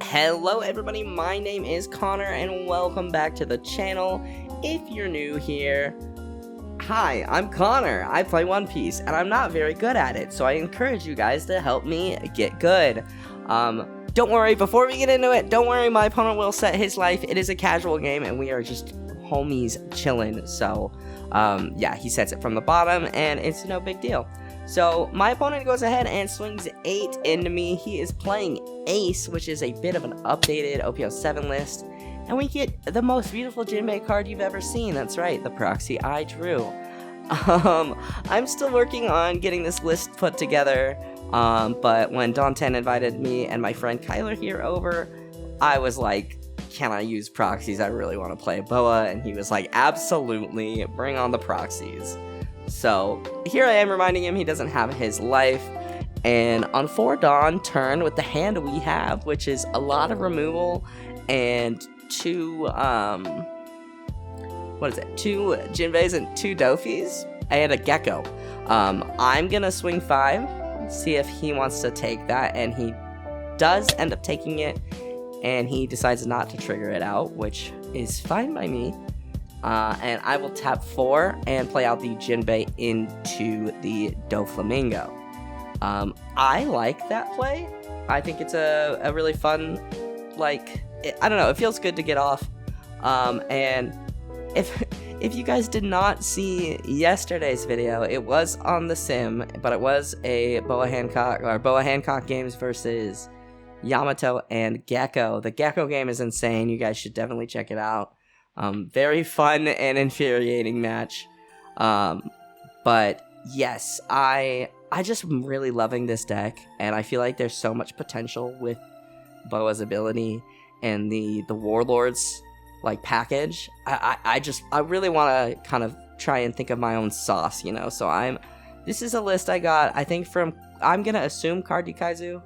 Hello everybody, my name is Connor and welcome back to the channel. If you're new here, hi, I'm Connor. I play One Piece and I'm not very good at it, so I encourage you guys to help me get good. Don't worry, before we get into it, don't worry, my opponent will set his life. It is a casual game and we are just homies chilling, so yeah, he sets it from the bottom and it's no big deal. So my opponent goes ahead and swings 8 into me. He is playing Ace, which is a bit of an updated OP07 list, and we get the most beautiful Jinbei card you've ever seen. That's right, the proxy I drew. I'm still working on getting this list put together, but when Don 10 invited me and my friend Kyler here over, I was like, can I use proxies? I really want to play Boa, and he was like, absolutely, bring on the proxies. So here I am reminding him he doesn't have his life, and on 4 Dawn turn with the hand we have, which is a lot of removal and 2 Jinbeis and 2 Dofis and a Gecko. I'm gonna swing 5, see if he wants to take that, and he does end up taking it, and he decides not to trigger it out, which is fine by me. And I will tap 4 and play out the Jinbei into the Doflamingo. I like that play. I think it's a really fun, like, I don't know, it feels good to get off. And if you guys did not see yesterday's video, it was on the sim, but it was a Boa Hancock games versus Yamato and Gecko. The Gecko game is insane. You guys should definitely check it out. Very fun and infuriating match. But yes, I just am really loving this deck, and I feel like there's so much potential with Boa's ability and the Warlords like package. I really want to kind of try and think of my own sauce, you know. So this is a list I got, I think, from, I'm gonna assume Cardi Kaizu,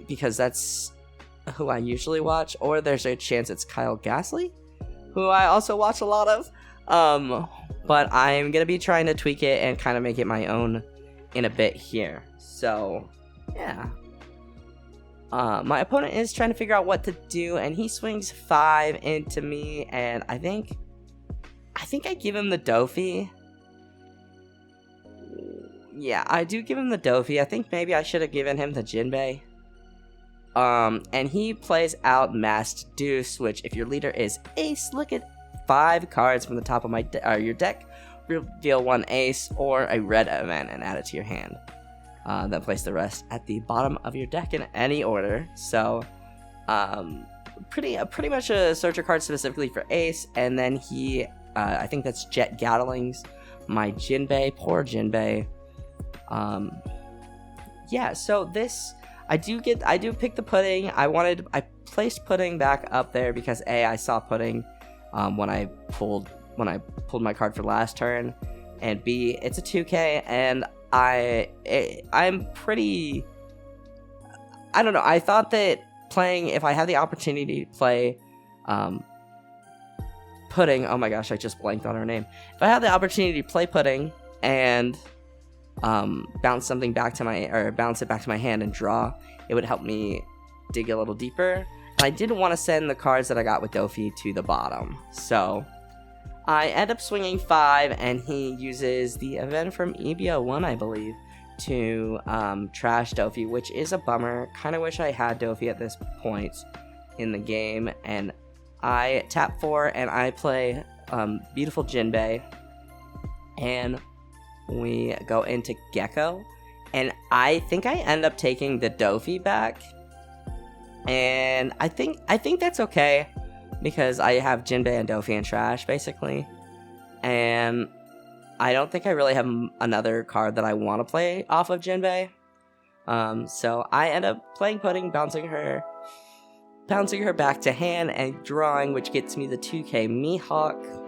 because that's who I usually watch, or there's a chance it's Kyle Gasly, who I also watch a lot of, but I'm gonna be trying to tweak it and kind of make it my own in a bit here. So yeah, my opponent is trying to figure out what to do, and he swings 5 into me, and I think I give him the Dofi. Yeah, I do give him the Dofi. I think maybe I should have given him the Jinbei. And he plays out Masked Deuce, which, if your leader is Ace, look at 5 cards from the top of your deck, reveal 1 Ace or a red event and add it to your hand. Then place the rest at the bottom of your deck in any order. So, pretty much a searcher card specifically for Ace, and then he, I think that's Jet Gattlings, my Jinbei, poor Jinbei. Yeah, so this, I do pick the Pudding. I placed Pudding back up there because A, I saw Pudding when I pulled my card for last turn, and B, it's a 2K, and I'm pretty, I don't know, I thought that playing, if I had the opportunity to play Pudding, oh my gosh, I just blanked on her name. If I had the opportunity to play Pudding and bounce it back to my hand and draw, it would help me dig a little deeper. And I didn't want to send the cards that I got with Dofi to the bottom, so I end up swinging 5, and he uses the event from EBO1, I believe, to trash Dofi, which is a bummer. Kind of wish I had Dofi at this point in the game. And I tap 4 and I play beautiful Jinbei, and we go into Gecko, and I think I end up taking the Dofi back, and I think that's okay, because I have Jinbei and Dofi and trash, basically, and I don't think I really have another card that I want to play off of Jinbei, so I end up playing Pudding, bouncing her back to hand, and drawing, which gets me the 2K Mihawk.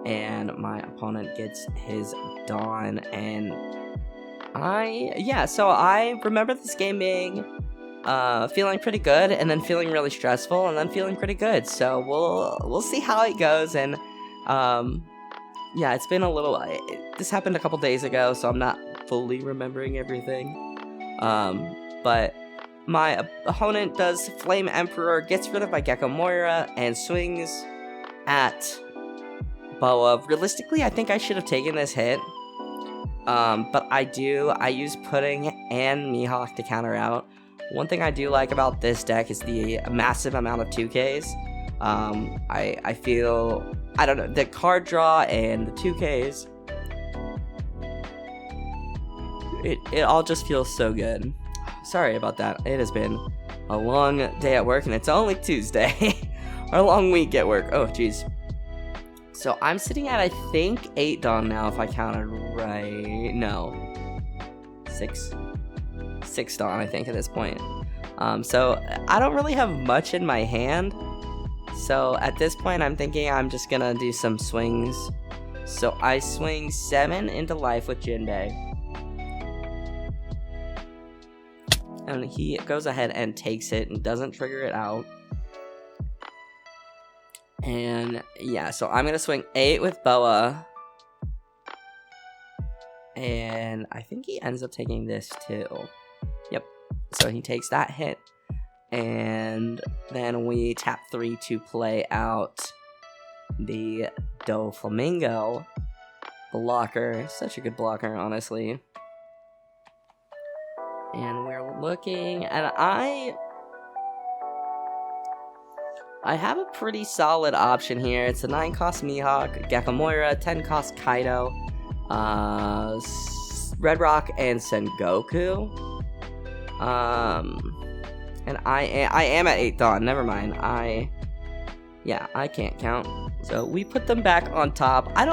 And my opponent gets his Dawn, and so I remember this game being feeling pretty good, and then feeling really stressful, and then feeling pretty good. So we'll see how it goes. And yeah, it's been a little, this happened a couple days ago, so I'm not fully remembering everything. But my opponent does Flame Emperor, gets rid of my Gecko Moira, and swings at Boa. Realistically, I think I should have taken this hit. But I use Pudding and Mihawk to counter out. One thing I do like about this deck is the massive amount of 2Ks. I feel, I don't know, the card draw and the 2Ks, it all just feels so good. Sorry about that. It has been a long day at work, and it's only Tuesday. Or a long week at work. Oh, jeez. So I'm sitting at, I think, 8 Dawn now, if I counted right. No. 6 Dawn, I think, at this point. So I don't really have much in my hand. So at this point, I'm thinking I'm just gonna do some swings. So I swing 7 into life with Jinbei. And he goes ahead and takes it and doesn't trigger it out. And yeah, so I'm gonna swing 8 with Boa. And I think he ends up taking this too. Yep. So he takes that hit. And then we tap 3 to play out the Doflamingo blocker. Such a good blocker, honestly. And we're looking, and I have a pretty solid option here. It's a 9-cost Mihawk, Gecko Moira, 10-cost Kaido, Red Rock, and Sengoku. And I am at 8 Dawn, never mind. I can't count. So we put them back on top. I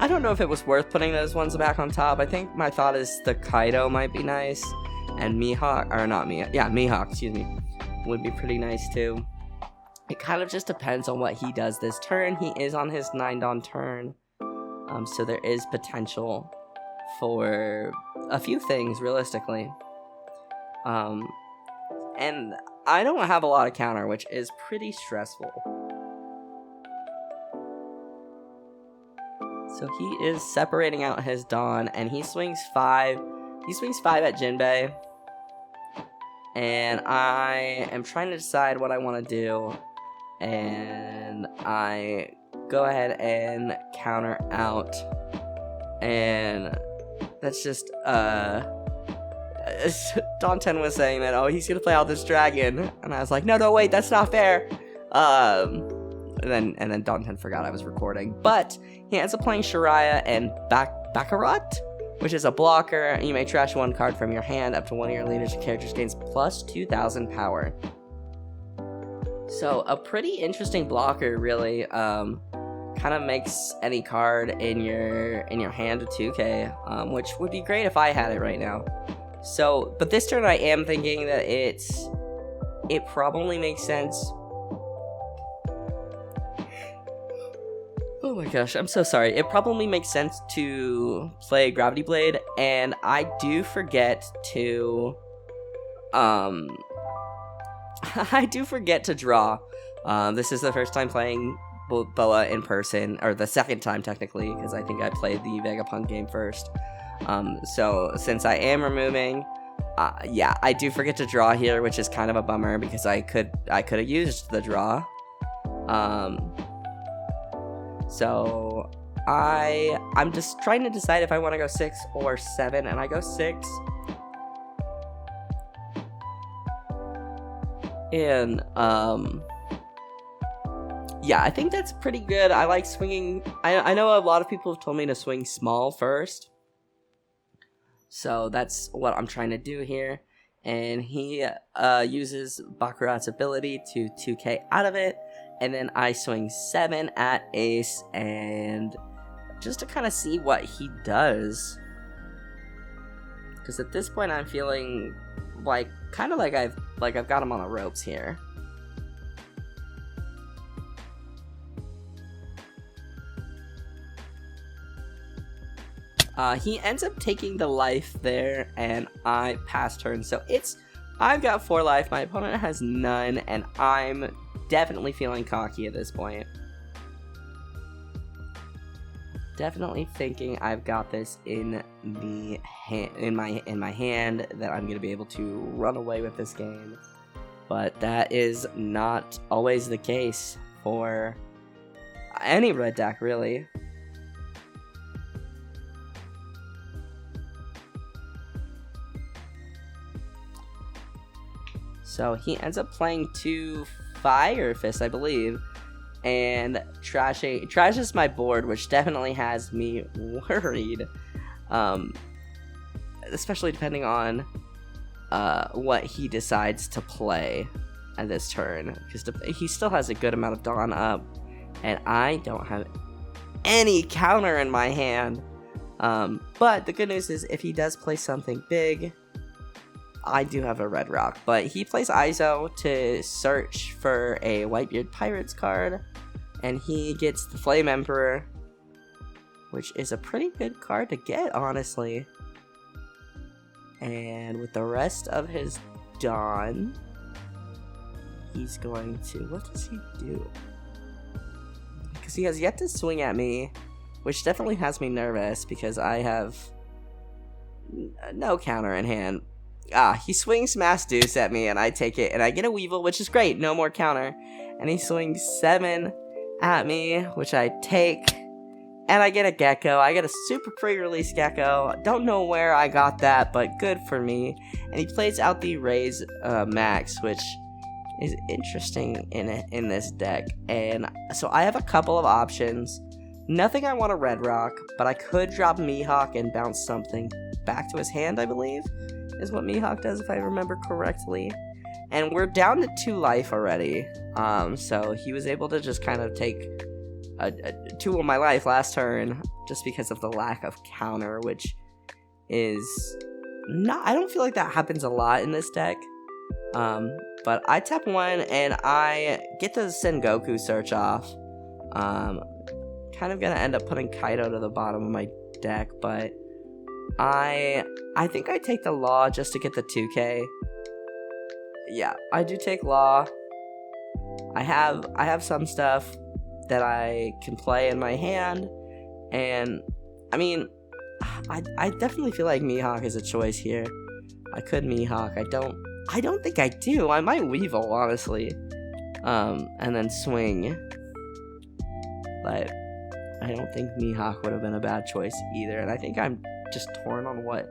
don't know if it was worth putting those ones back on top. I think my thought is the Kaido might be nice. And Mihawk, or not Mihawk, yeah, Mihawk, excuse me, would be pretty nice too. It kind of just depends on what he does this turn. He is on his 9 Dawn turn. So there is potential for a few things, realistically. And I don't have a lot of counter, which is pretty stressful. So he is separating out his Dawn, and he swings 5. He swings 5 at Jinbei. And I am trying to decide what I want to do. And I go ahead and counter out. And that's just, Dawn 10 was saying that, oh, he's gonna play out this dragon. And I was like, no, wait, that's not fair. And then Dawn 10 forgot I was recording. But he ends up playing Shiraya and Baccarat, which is a blocker. You may trash 1 card from your hand. Up to 1 of your leadership characters gains plus 2,000 power. So a pretty interesting blocker, really. Kind of makes any card in your hand a 2K, which would be great if I had it right now. So, but this turn I am thinking that it probably makes sense. Oh my gosh, I'm so sorry. It probably makes sense to play Gravity Blade, and I do forget to, I do forget to draw. This is the first time playing Boa in person, or the second time technically, because I think I played the Vegapunk game first. So since I am removing, yeah, I do forget to draw here, which is kind of a bummer because I could have used the draw. So I'm just trying to decide if I want to go 6 or 7, and I go 6. And yeah, I think that's pretty good. I like swinging. I know a lot of people have told me to swing small first, so that's what I'm trying to do here. And he uses Baccarat's ability to 2K out of it. And then I swing 7 at Ace, and just to kind of see what he does. Because at this point I'm feeling like, kind of like I've got him on the ropes here. He ends up taking the life there, and I pass turn. So I've got 4 life, my opponent has none, and I'm definitely feeling cocky at this point. definitely thinking I've got this in my hand, that I'm gonna be able to run away with this game. But that is not always the case for any red deck, really. So he ends up playing 2 Fire Fists, I believe, and trashes my board, which definitely has me worried, especially depending on what he decides to play at this turn, because he still has a good amount of Dawn up, and I don't have any counter in my hand. But the good news is, if he does play something big, I do have a red rock. But he plays ISO to search for a Whitebeard Pirates card, and he gets the Flame Emperor, which is a pretty good card to get, honestly. And with the rest of his Dawn, he's going to... what does he do? Because he has yet to swing at me, which definitely has me nervous, because I have no counter in hand. He swings Mass Deuce at me, and I take it, and I get a Weevil, which is great, no more counter. And he swings 7 at me, which I take, and I get a Gecko. I get a super pre-release Gecko. Don't know where I got that, but good for me. And he plays out the Raise Max, which is interesting in this deck. And so I have a couple of options. Nothing I want to red rock, but I could drop Mihawk and bounce something back to his hand, I believe, is what Mihawk does, if I remember correctly. And we're down to 2 life already. So he was able to just kind of take 2 of my life last turn, just because of the lack of counter, which is not... I don't feel like that happens a lot in this deck. But I tap 1, and I get the Sengoku search off. Kind of gonna end up putting Kaido to the bottom of my deck, but I think I take the Law just to get the 2k. Yeah, I do take Law. I have some stuff that I can play in my hand, and I mean, I definitely feel like Mihawk is a choice here. I could Mihawk. I don't think I do. I might Weevil, honestly, and then swing. But I don't think Mihawk would have been a bad choice either, and I think I'm just torn on what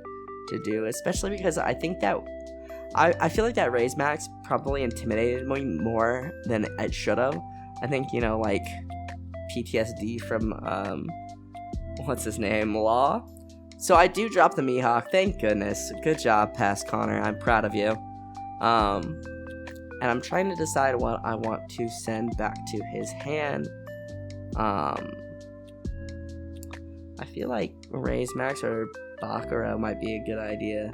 to do, especially because I think that I feel like that Raise Max probably intimidated me more than it should have. I think, you know, like PTSD from what's his name, Law. So I do drop the Mihawk, thank goodness. Good job, Past Connor, I'm proud of you. And I'm trying to decide what I want to send back to his hand. I feel like Raise Max or Bakura might be a good idea.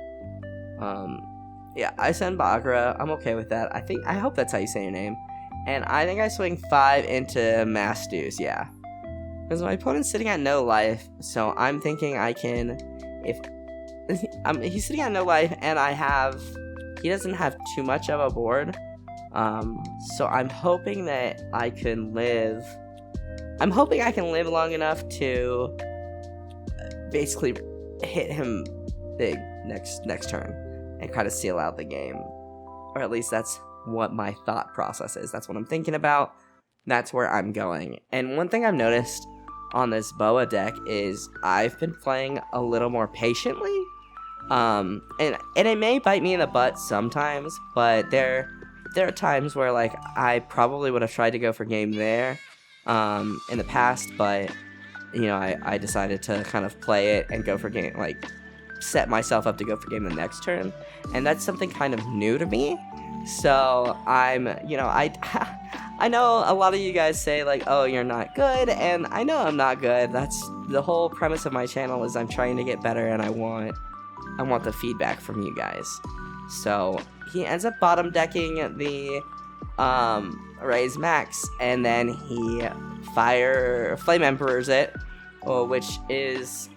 Yeah, I send Bakura. I'm okay with that. I hope that's how you say your name. And I think I swing 5 into Mass Deuce, yeah. Because my opponent's sitting at no life, so I'm thinking I can... he's sitting at no life, and he doesn't have too much of a board. So I'm hoping that I can live... I'm hoping I can live long enough to basically hit him big next turn and kind of seal out the game. Or at least that's what my thought process is. That's what I'm thinking about. That's where I'm going. And one thing I've noticed on this Boa deck is I've been playing a little more patiently. And it may bite me in the butt sometimes, but there are times where, like, I probably would have tried to go for game there in the past, but you know, I decided to kind of play it and go for game, like set myself up to go for game the next turn, and that's something kind of new to me. So I'm, you know, I know a lot of you guys say like, oh, you're not good, and I know I'm not good. That's the whole premise of my channel, is I'm trying to get better, and I want the feedback from you guys. So he ends up bottom decking the Raise Max, and then he Flame Emperors it, which is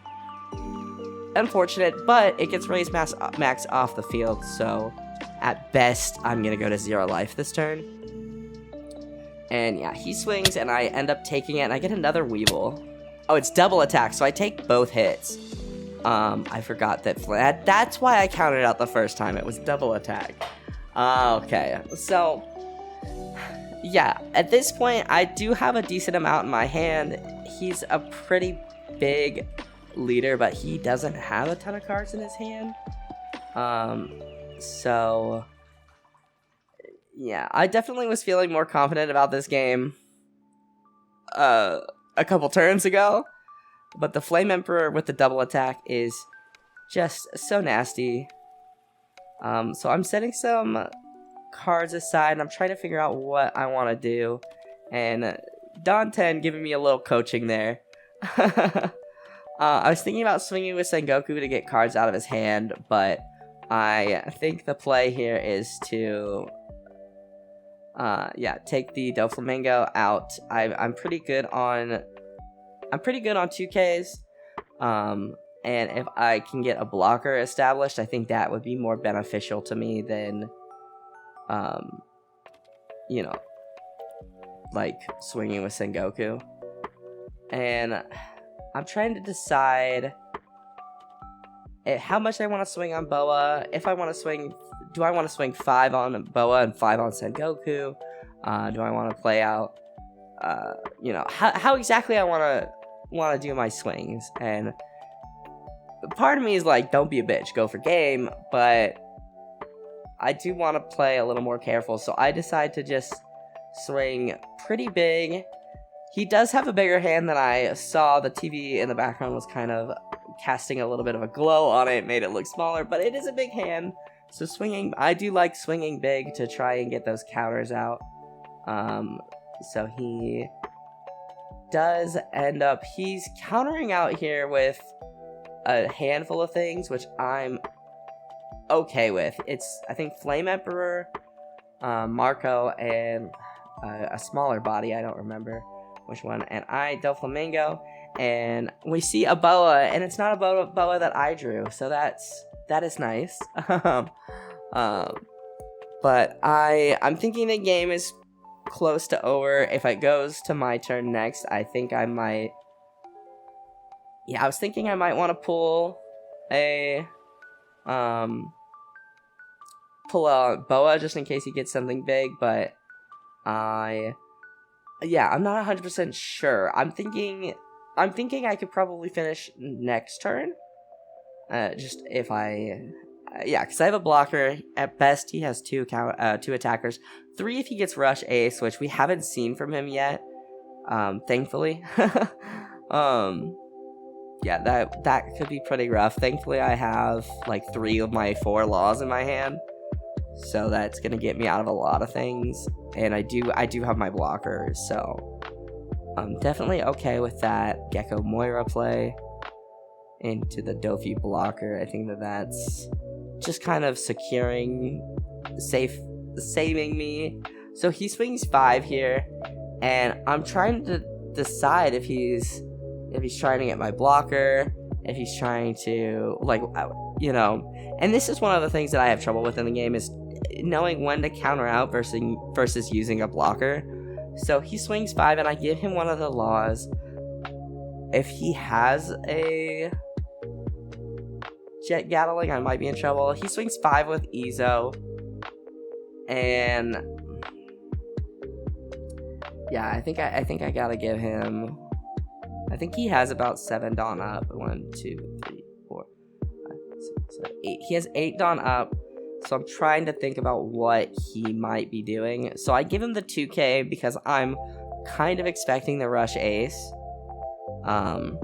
unfortunate, but it gets Raise Max off the field, so at best I'm gonna go to 0 life this turn. And yeah, he swings, and I end up taking it, and I get another Weevil. Oh, it's double attack, so I take both hits. I forgot that. That's why I counted out the first time. It was double attack. Okay, so yeah, at this point, I do have a decent amount in my hand. He's a pretty big leader, but he doesn't have a ton of cards in his hand. So yeah, I definitely was feeling more confident about this game a couple turns ago, but the Flame Emperor with the double attack is just so nasty. So I'm setting some cards aside, and I'm trying to figure out what I want to do, and Don 10 giving me a little coaching there. I was thinking about swinging with Sengoku to get cards out of his hand, but I think the play here is to take the Doflamingo out. I'm pretty good on 2Ks, and if I can get a blocker established, I think that would be more beneficial to me than like swinging with Sengoku. And I'm trying to decide how much I want to swing on Boa. If I want to swing, do I want to swing 5 on Boa and 5 on Sengoku? Do I want to play out, how exactly I want to do my swings? And part of me is like, don't be a bitch, go for game, but I do want to play a little more careful, so I decide to just swing pretty big. He does have a bigger hand than I saw. The TV in the background was kind of casting a little bit of a glow on it, made it look smaller, but it is a big hand. So I do like swinging big to try and get those counters out. So he does end up, he's countering out here with a handful of things, which I'm okay with. It's, I think, Flame Emperor, Marco, and a smaller body, I don't remember which one, and Doflamingo, and we see a Boa, and it's not a Boa that I drew, so that is nice. But I'm thinking the game is close to over. If it goes to my turn next, I think I might, I was thinking I might want to pull a Boa just in case he gets something big, but I'm not 100% sure. I'm thinking I could probably finish next turn. Just if because I have a blocker. At best, he has 2 attackers. 3 if he gets Rush Ace, which we haven't seen from him yet. Thankfully. That could be pretty rough. Thankfully, I have like 3 of my 4 laws in my hand, so that's gonna get me out of a lot of things. And I do have my blockers, so I'm definitely okay with that. Gecko Moira play into the Dofi blocker. I think that's just kind of saving me. So he swings 5 here, and I'm trying to decide if he's trying to get my blocker, if he's trying to, and this is one of the things that I have trouble with in the game, is knowing when to counter out versus using a blocker. So he swings 5, and I give him one of the laws. If he has a Jet Gatling, I might be in trouble. He swings 5 with Ezo, and I think I gotta give him. I think he has about 7 Dawn up. 1, 2, 3, 4, 5, 6, 7, 8. He has 8 Dawn up. So I'm trying to think about what he might be doing. So I give him the 2K because I'm kind of expecting the Rush Ace. And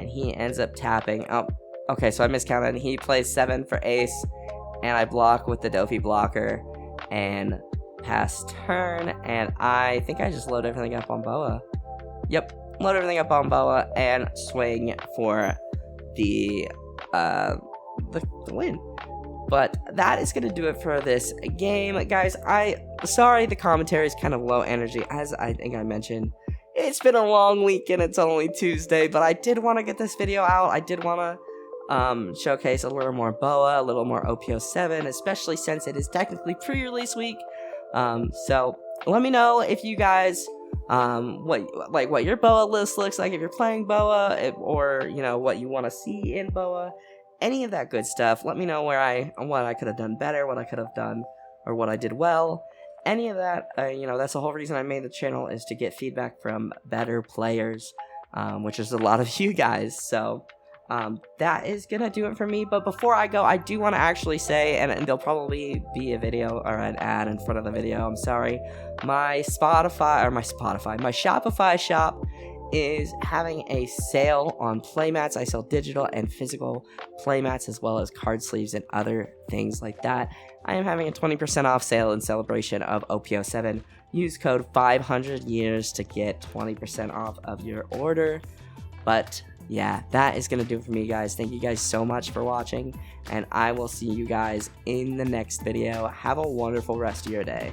he ends up tapping. Oh, okay, so I miscounted. He plays 7 for Ace, and I block with the Dofi blocker and pass turn. And I think I just load everything up on Boa. Yep, load everything up on Boa and swing for the win. But that is gonna do it for this game, guys. Sorry the commentary is kind of low energy, as I think I mentioned. It's been a long week and it's only Tuesday, but I did want to get this video out. I did want to showcase a little more Boa, a little more OP07, especially since it is technically pre-release week. So let me know if you guys what your BOA list looks like if you're playing BOA, or what you want to see in BOA, any of that good stuff. Let me know what I could have done better, what I could have done, or what I did well. Any of that, that's the whole reason I made the channel, is to get feedback from better players, which is a lot of you guys. So that is gonna do it for me. But before I go, I do want to actually say, and there'll probably be a video or an ad in front of the video, I'm sorry, my Shopify shop is having a sale on Playmats. I sell digital and physical Playmats, as well as card sleeves and other things like that. I am having a 20% off sale in celebration of OP07. Use code 500years to get 20% off of your order. But yeah, that is going to do it for me, guys. Thank you guys so much for watching, and I will see you guys in the next video. Have a wonderful rest of your day.